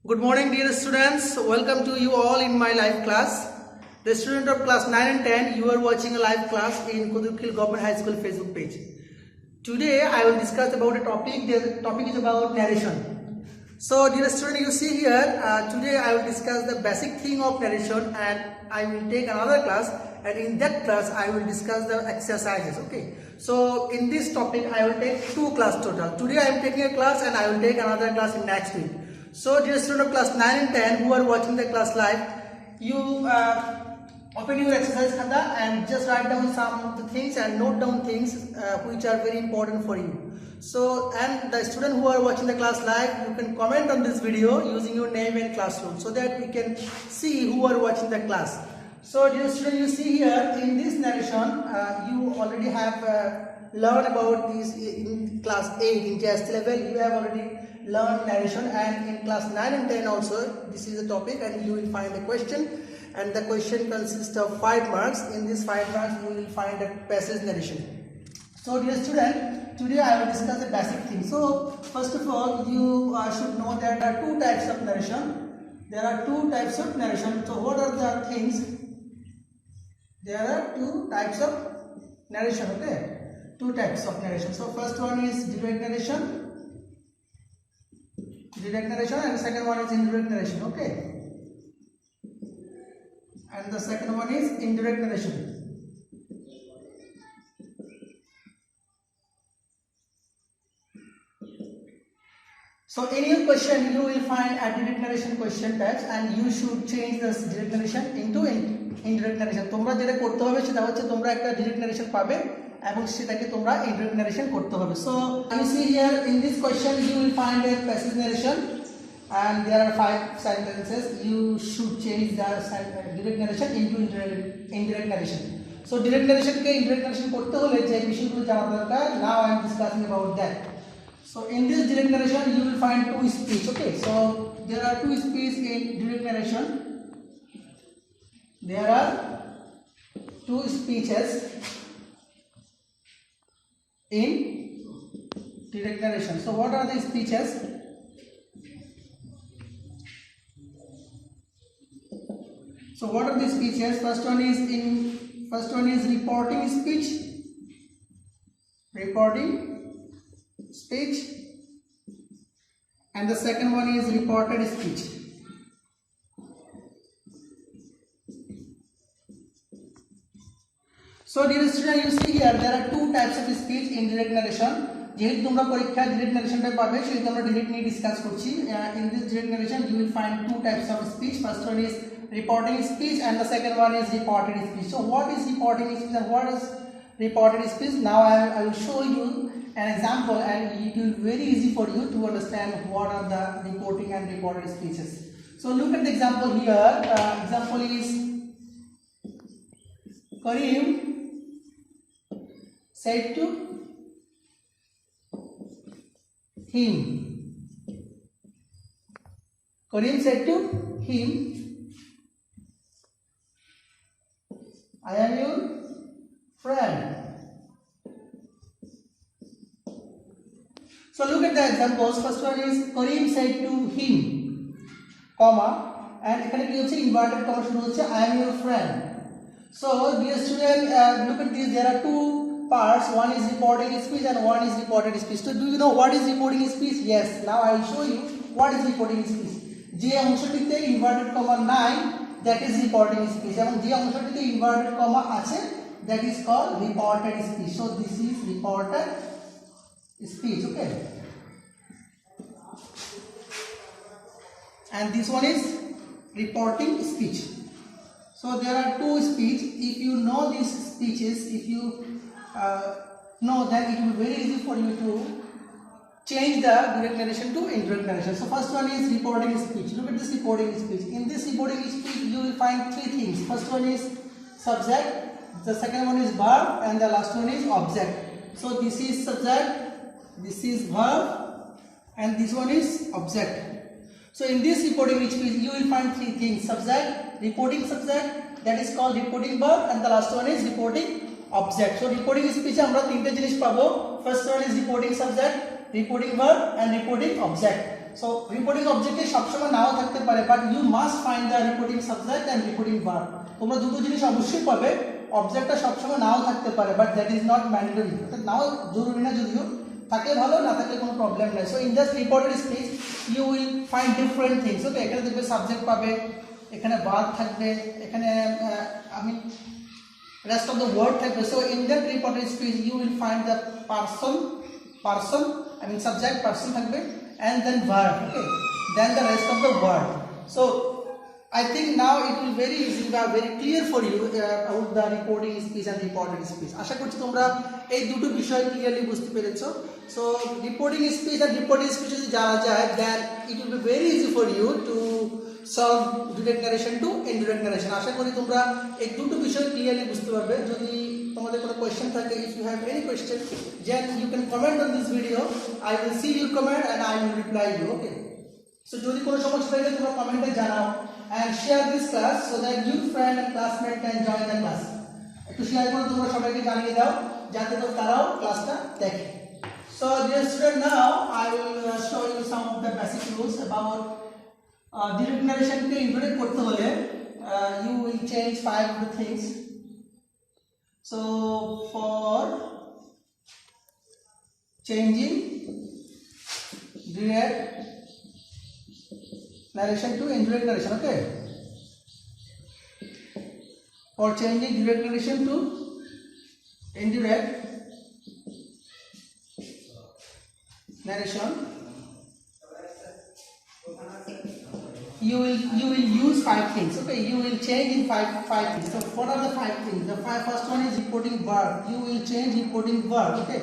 Good morning, dear students. Welcome to you all in my live class. The student of class 9 and 10, you are watching a live class in Kudukil Government High School Facebook page. Today, I will discuss about a topic. The topic is about narration. So, dear student, you see here, today I will discuss the basic thing of narration, and I will take another class, and in that class, I will discuss the exercises. Okay. So, in this topic, I will take 2 classes total. Today, I am taking a class, and I will take another class in next week. So, dear student of class 9 and 10 who are watching the class live, you open your exercise khata and just write down some of the things and note down things which are very important for you. So, and the student who are watching the class live, you can comment on this video using your name and classroom so that we can see who are watching the class. So, dear student, you see here in this narration, you already have learned about this in class 8 in JST level. You have already learn narration, and in class 9 and 10 also this is the topic, and you will find a question, and the question consists of 5 marks. In this 5 marks you will find a passage narration. So, dear student, today I will discuss the basic things. So, first of all, you should know that there are 2 types of narration. There are 2 types of narration. So, what are the things? There are 2 types of narration. Okay, 2 types of narration. So, first one is direct narration, and the second one is indirect narration. Okay, and the second one is indirect narration. So in your question you will find a direct narration question types, and you should change this direct narration into indirect narration. তোমরা যেটা করতে হবে সেটা হচ্ছে তোমরা একটা direct narration পাবে এবং সেটাকে তোমরা indirect narration করতে হবে. So you see here in this question you will find a passage narration, and there are 5 sentences. You should change the direct narration into indirect narration. So direct narration ke indirect narration korte hole je বিষয়গুলো জানা দরকার, now I am discussing about that. So in this direct narration you will find 2 speech. Okay, so there are 2 speech in direct narration. There are 2 speeches in direct narration. So what are the speeches? So what are the speeches? First one is reporting speech, and the second one is reported speech. So dear student, you see here there are 2 types of speech in direct narration. যেহেতু তোমরা পরীক্ষা direct narrationটা পাবে সেহেতু আমরা direct নিয়ে discuss করছি. In this direct narration you will find 2 types of speech. First one is reporting speech, and the second one is reported speech. So what is reporting speech and what is reported speech? Now I will show you an example, and it will be very easy for you to understand what are the reporting and reported speeches. So look at the example here. Example is Karim said to him. Karim said to him, I am your friend. So look at the examples. First one is Karim said to him, comma, and এখানে কি হচ্ছে inverted comma শুরু হচ্ছে I am your friend. So dear student, look at this. There are 2 parts. One is reporting speech and one is reported speech. So do you know what is reporting speech? Yes. Now I will show you what is reporting speech. যে অংশটিতে inverted comma নাই, that is reporting speech, এবং যে অংশটিতে inverted comma আছে that is called reported speech. So this is reported speech. Okay, and this one is reporting speech. So there are 2 speech. If you know these speeches, if you know, then it will be very easy for you to change the direct narration to indirect narration. So first one is reporting speech. Look at this reporting speech. In this reporting speech you will find 3 things. First one is subject, the second one is verb, and the last one is object. So this is subject, this is verb, and this one is object. So in this reporting speech you will find 3 things: subject, reporting subject, that is called reporting verb, and the last one is reporting object. So reporting speech এ আমরা 3টে জিনিস পাবো. First one is reporting subject, reporting verb, and reporting object. So reporting অবজেক্টে সবসময় নাও থাকতে পারে, but you must find the reporting subject and reporting verb. তোমরা দুটো জিনিস অবশ্যই পাবে, অবজেক্টটা সবসময় নাও থাকতে পারে, but that is not mandatory, অর্থাৎ নাও জরুরি না, যদিও থাকলে ভালো, না থাকলে কোনো প্রবলেম নাই। So in just reported speech you will find different things. Okay, এখানে দেখবে সাবজেক্ট পাবে, এখানে ভার্ব থাকবে, এখানে rest of the word থাকবে। so in that reported speech you will find the person I mean subject person থাকবে and then verb, okay, then the rest of the word. So I think now it will very easy, very clear for you about the reporting speech and reported speech. আশা করছি তোমরা এই দুটো বিষয় clearly বুঝতে পেরেছো। so reporting speech and reported speech যদি জানা যায়, then it will be very easy for you to solve direct narration to indirect narration. আশা করি তোমরা এই দুটো বিষয় ক্লিয়ারলি বুঝতে পারবে। যদি তোমাদের কোনো কোয়েশ্চেন থাকে, if you have any question, then you can comment on this video. I will see your comment and I will reply you. Okay, so যদি কোনো সমস্যা থাকে তোমরা কমেন্টে জানাও and share this class so that your friend and classmate can join the class. একটু share করে তোমরা সবাইকে জানিয়ে দাও যাতে তারাও ক্লাসটা দেখে। so dear student, now I will show you some of the basic rules about direct narration ke indirect korte hole you will change 5 of the things. so for changing direct narration to indirect narration, okay, for changing direct narration to indirect narration you will use 5 things. Okay, you will change in five things. so what are the 5 things? The first one is reporting verb. You will change reporting verb. Okay,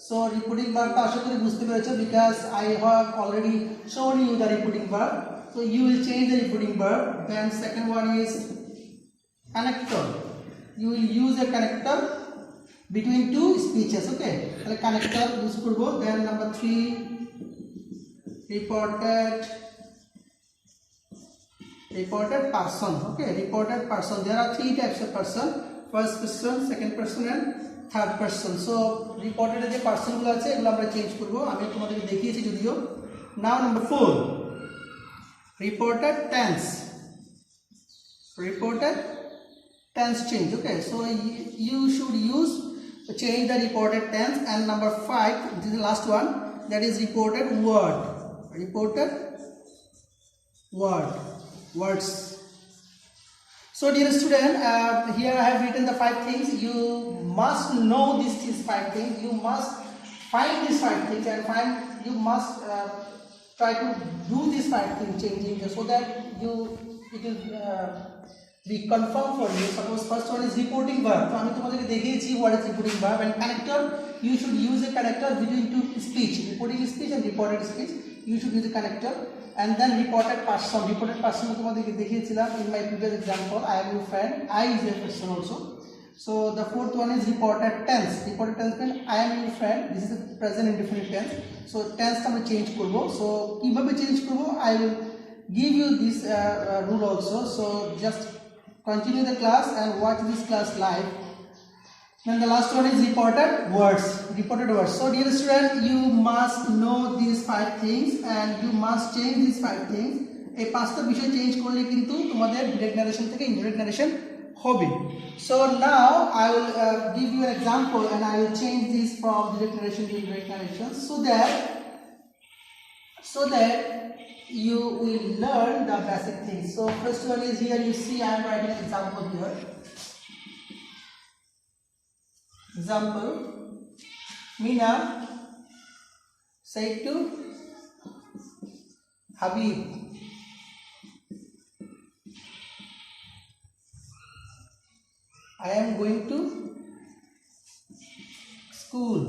so reporting verb ta asha kori bujhte perecho because I have already shown you the reporting verb. so you will change the reporting verb. Then second one is connector. You will use a connector between two speeches. Okay, tale connector use korbo. Then number 3, reported person. Okay, reported person, there are 3 types of person: first person, second person and third person. so reported যে person গুলো আছে এগুলো আমরা change করব, আমি তোমাদেরকে দেখিয়েছি যদিও। now number 4, reported tense change. okay, so you should change the reported tense. and number 5, this is the last one, that is reported words. so dear student, here I have written the 5 things. You must know these 5 things. You must find these 5 things and you must try to do these 5 things changing so that it will be confirmed for you. suppose first one is reporting verb. so আমি তোমাদেরকে দেখিয়েছি what is reporting verb. and connector, you should use a connector between two speech, reporting speech and reported speech. you should use a connector. and then reported person তোমাদেরকে দেখিয়েছিলাম in my previous example. I am your friend, I is a person also. so the fourth one is reported tense means I am your friend, this is the present indefinite tense. so tense আমরা change করব। so কিভাবে change করব I will give you this rule also. so just continue the class and watch this class live. then the last one is reported words. so dear student, you must know these 5 things and you must change these 5 things. এই 5টা বিষয় change করলে কিন্তু তোমাদের direct narration থেকে indirect narration হবে। so now I will give you an example and I will change this from direct narration to indirect narration so that you will learn the basic things. so first one is, here you see I am writing an example here. example, Meena said to Habib, I am going to school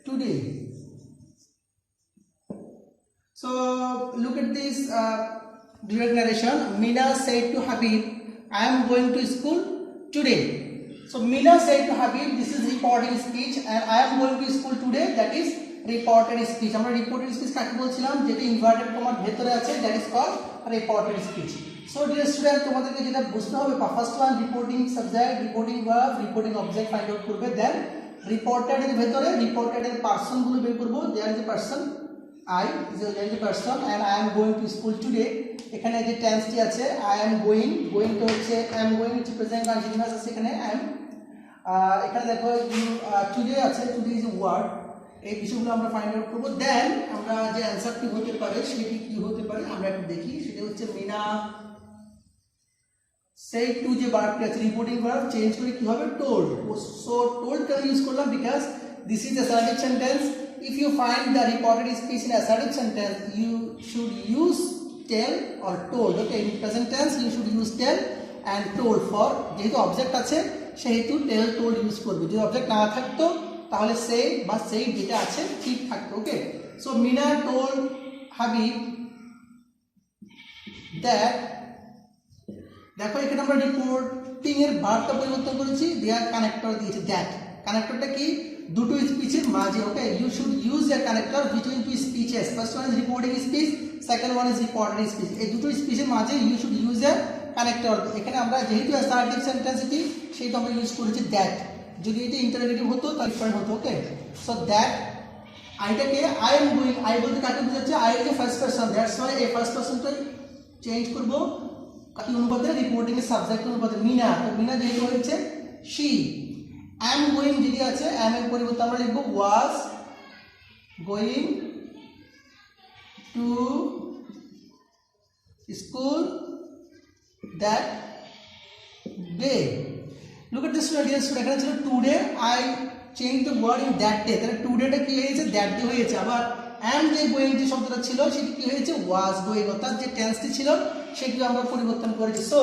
today. so look at this direct narration. Meena said to Habib, I am going to school today. so Meena said to Habib, this is reporting speech, and I am going to school today, that is reported speech. আমরা reported speech কাকে বলছিলাম, যেটা inverted কমার ভেতরে আছে, that is called reported speech. so dear student, তোমাদেরকে যেটা বুঝতে হবে, first one reporting subject, reporting verb, reporting object find out করবে। দেন রিপোর্টেড এর ভেতরে রিপোর্টেড এর পারসন গুলো বের করব। There is a person, I is a auxiliary person and I am going to school today. এখানে যে টেন্সটি আছে I am going তো হচ্ছে I am going হচ্ছে প্রেজেন্ট কন্টিনিউয়াস আছে এখানে I am এখানে দেখো today আছে today is a word এই বিষয়গুলো আমরা ফাইন্ড আউট করব দেন আমরা যে অ্যানসারটি হতে পারে সেটি কি হতে পারে আমরা একটু দেখি সেটা হচ্ছে মিনা say to যে ভার্বটি আছে রিপোর্টিং ভার্ব চেঞ্জ করে কি হবে told so told কেন ইউজ করলাম because this is assertive sentence. If you find the reported speech in assertive sentence, you should use tell or told. Okay, in present tense you should use tell and told for যেহেতু object আছে সেহেতু tell told use করবে যদি object না থাকতো তাহলে say বা say যেটা আছে ঠিক থাকতো okay so Meena told Habib that দেখো এখানে আমরা রিপোর্টিং এর ভার্বটা পরিবর্তন করেছি দেয়ার কানেক্টর দিয়েছি দ্যাট কানেক্টরটা কি দুটো স্পিচের মাঝে okay you should use a connector between two speeches first one is reporting speech second one is reported speech এই দুটো স্পিচের মাঝে you should use a connector এখানে আমরা যেহেতু অ্যাসার্টিভ সেন্টেন্স এটি সেটা আমরা ইউজ করেছি দ্যাট যদি এটা ইন্টারোগেটিভ হতো তাহলে ডিফারেন্ট হতো ওকে সো দ্যাট আইটাকে আই এম গোইং আই বলতে কাকে বোঝাচ্ছে I is a first person that's why এই ফার্স্ট পারসনটা চেঞ্জ করব কি অনুপাতে রিপোর্টিং এর সাবজেক্ট অনুপাতে মিনা তো মিনা যেহেতু হচ্ছে শি I am going যদি আছে I am এর পরিবর্তে আমরা লিখব was going to school that day. Look at this dear student এখানে ছিল today I changed the word in that day তাহলে today টা কি হয়েছে that day হয়েছে আবার am যে going যে শব্দটা ছিল সেটি কি হয়েছে was going অর্থাৎ যে টেন্সটি ছিল সেটি আমরা পরিবর্তন করেছি সো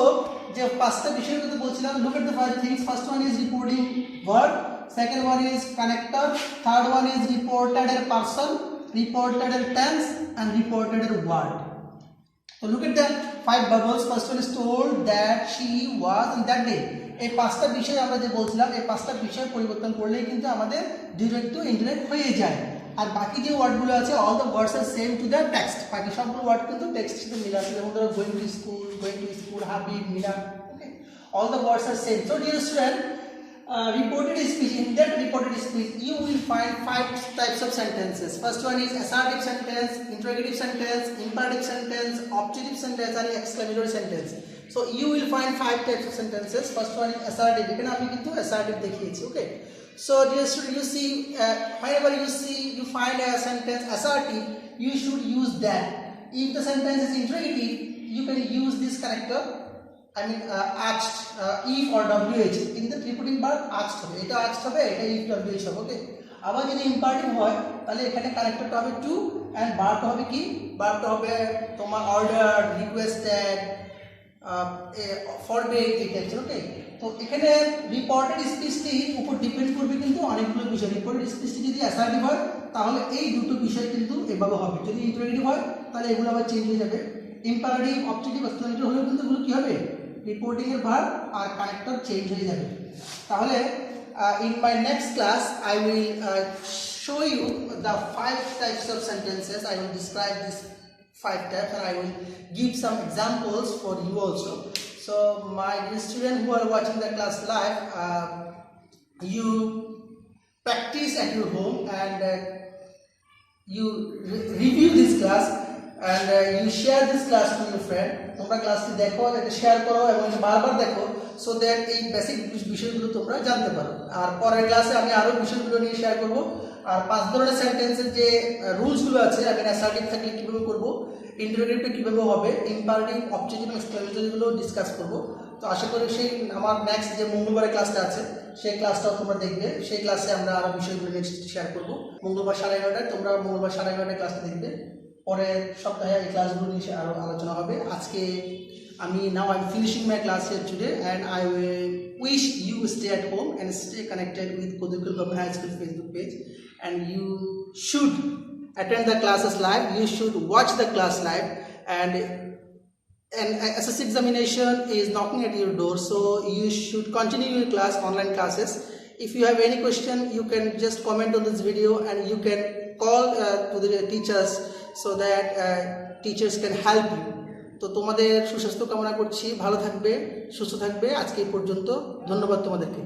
যে পাঁচটা বিষয়ের কথা বলছিলাম look at the five things first one is reporting verb second one is connector third one is reported a person reported a tense and reported a word so look at the five bubbles first one is told that she was in that day এই পাঁচটা বিষয় আমরা যে বলছিলাম এই পাঁচটা বিষয় পরিবর্তন করলেই কিন্তু আমাদের ডিরেক্ট টু ইনডাইরেক্ট হয়ে যায় আর বাকি যে ওয়ার্ডগুলো আছে all the words are same to the text বাকি সবগুলো ওয়ার্ড কিন্তু টেক্সটের সাথে মিল আছে যেমন ধরো going to school Habib Meena okay all the words are same so dear student reported speech in that reported speech you will find five types of sentences first one is assertive sentence interrogative sentence imperative sentence objective sentence and exclamatory sentence so you will find five types of sentences first one is assertive এখানে আমি কিন্তু assertive দেখিয়েছি okay so dear student you see whenever you find a sentence assertive you should use that if the sentence is interrogative you can use this character I mean asked if or wh in the repeating verb asked হবে এটা asked হবে এটা if wh হবে ওকে আবার যদি imperative হয় তাহলে এখানে কানেক্টরটা হবে টু এন্ড ভার্বটা হবে কি ভার্বটা হবে তোমার অর্ডার রিকোয়েস্টেড ফরবিড এই টাইপের ওকে তো এখানে রিপোর্টেড স্পিচটি উপর ডিপেন্ড করবে কিন্তু অনেকগুলো বিষয় রিপোর্টেড স্পিচটি যদি অ্যাসার্টিভ হয় তাহলে এই দুটো বিষয় কিন্তু এভাবে হবে যদি ইন্টারোগেটিভ হয় তাহলে এগুলো আবার চেঞ্জ হয়ে যাবে ইম্পারেটিভ অবজেক্টিভ এক্সক্লেমেটরি হলেও কিন্তু এগুলো কি হবে রিপোর্টিং এর ভার্ব আর কানেক্টর চেঞ্জ হয়ে যাবে তাহলে in my next class I will show you the five types of sentences I will describe these five types and I will give some examples for you also so my dear students who are watching the class live you practice at your home and you review this class and you share this class to your friend তোমরা ক্লাসটি দেখো এটা share করো এবং বারবার দেখো so that এই basic বিষয়গুলো তোমরা জানতে পারো আর পরের ক্লাসে আমি আরো বিষয়গুলো নিয়ে শেয়ার করব আর পাঁচ ধরনের সেন্টেন্সের যে রুলসগুলো আছে আমি অ্যাসার্টিভ থাকলে কিভাবে করব ইন্টারোগেটিভ কিভাবে হবে ইম্পারেটিভ অবজেক্টিভ এক্সক্লেমেটরিগুলো ডিসকাস করব তো আশা করি সেই আমার নেক্সট যে মঙ্গলবারের ক্লাসটা আছে সেই ক্লাসটাও তোমরা দেখবে সেই ক্লাসে আমরা আরো বিষয়গুলো নেক্সট শেয়ার করব মঙ্গলবার 11:30টায় তোমরা মঙ্গলবার 11:30টায় ক্লাসটা দেখবে পরের সপ্তাহে এই ক্লাসগুলো নিয়ে আরো আলোচনা হবে আজকে আমি now I'm finishing my class here today and I wish you stay at home and stay connected with Kodukul Government High School Facebook page and you should attend the classes live you should watch the class live and SSC examination is knocking at your door so you should continue your class online classes if you have any question you can just comment on this video and you can call to the teachers so that teachers can help you তো তোমাদের সুস্বাস্থ্য কামনা করছি ভালো থাকবে সুস্থ থাকবে আজকে এই পর্যন্ত ধন্যবাদ তোমাদেরকে